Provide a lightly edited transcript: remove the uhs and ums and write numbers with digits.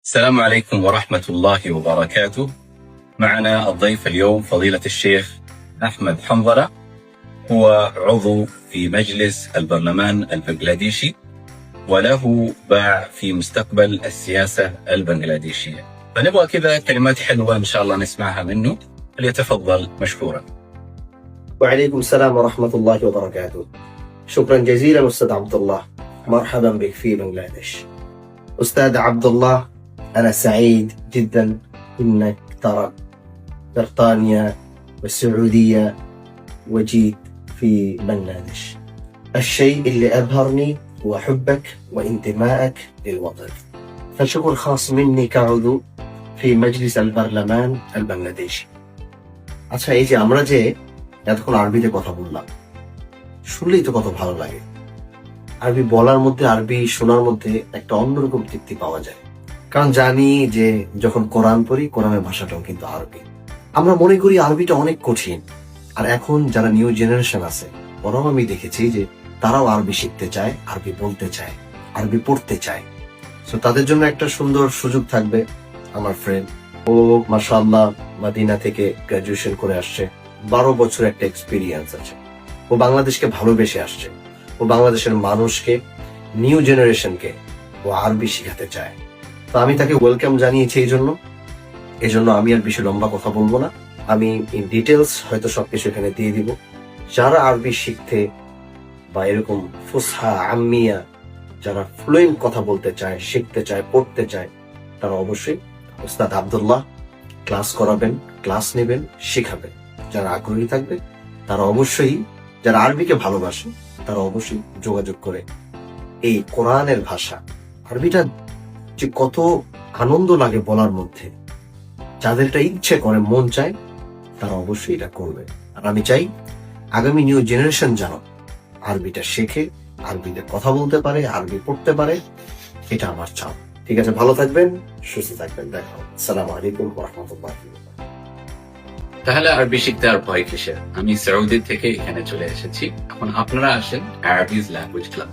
السلام عليكم ورحمة الله وبركاته. معنا الضيف اليوم فضيلة الشيخ أحمد حنظلة، هو عضو في مجلس البرلمان البنغلاديشي وله باع في مستقبل السياسة البنغلاديشية، فنبغى كذا كلمات حلوة إن شاء الله نسمعها منه، فليتفضل مشكورا. وعليكم السلام ورحمة الله وبركاته. شكرا جزيلا أستاذ عبد الله، مرحبا بك في بنغلاديش. أستاذ عبد الله، أنا سعيد جدا إنك ترى بريطانيا والسعودية وجيت في بنغلاديش. الشيء اللي أبهرني هو حبك وانتمائك للوطن، فشكر خاص مني كعضو في مجلس البرلمان البنغلاديشي। আচ্ছা, এই যে আমরা যে এতক্ষণ আরবিতে কথা বললাম, শুনলেই তো কত ভালো লাগে। আরবি বলার মধ্যে, আরবি শোনার মধ্যে একটা অন্যরকম তৃপ্তি পাওয়া যায়, কারণ জানি যে যখন কোরআন পড়ি, কোরআনের ভাষাটাও কিন্তু আরবি। আমরা মনে করি আরবিটা অনেক কঠিন, আর এখন যারা নিউ জেনারেশন আছে, ওরাও আমি দেখেছি যে তারাও আরবি শিখতে চায়, আরবি বলতে চায়, আরবি পড়তে চায়। তো তাদের জন্য একটা সুন্দর সুযোগ থাকবে। আমার ফ্রেন্ড, ও মাশাআল্লাহ মাদিনা থেকে গ্রাজুয়েশন করে আসছে, 12 বছর একটা এক্সপিরিয়েন্স আছে। ও বাংলাদেশকে ভালোবেসে আসছে, ও বাংলাদেশের মানুষকে, নিউ জেনারেশনকে ও আরবি শিখাতে চায়। তো আমি তাকে ওয়েলকাম জানিয়েছি। এই জন্য আমি আর বেশি লম্বা কথা বলবো না, আমি ইন ডিটেলস হয়তো সবকিছু এখানে দিয়ে দিব। যারা আরবি শিখতে বা এরকম ফুসহা আম্মিয়া, যারা ফ্লুয়েন্ট কথা বলতে চায়, শিখতে চায়, পড়তে চায়, তারা অবশ্যই ওস্তাদ আব্দুল্লাহ ক্লাস করাবেন, ক্লাস নেবেন, শিখাবেন। যারা আগ্রহী থাকবে তারা অবশ্যই, যারা আরবিকে ভালোবাসে তারা অবশ্যই যোগাযোগ করে এই কোরআনের ভাষা, আরবিটা যে কত আনন্দ লাগে বলার মধ্যে, যাদের এটা ইচ্ছে করে, মন চায়, তারা অবশ্যই এটা করবে। আর আমি চাই আগামী নিউ জেনারেশন যেন আরবিটা শেখে, আরবিতে কথা বলতে পারে, আরবি পড়তে পারে, এটা আমার চাও। ঠিক আছে, ভালো থাকবেন, সুস্থ থাকবেন, দেখা হবে। আসসালামু আলাইকুম ওয়া রাহমাতুল্লাহি ওয়া বারাকাতুহু। তাহলে আরবি শিখতে আর ভয় কিসের? আমি সৌদি থেকে এখানে চলে এসেছি, এখন আপনারা আসেন আরবিজ ল্যাঙ্গুয়েজ ক্লাব।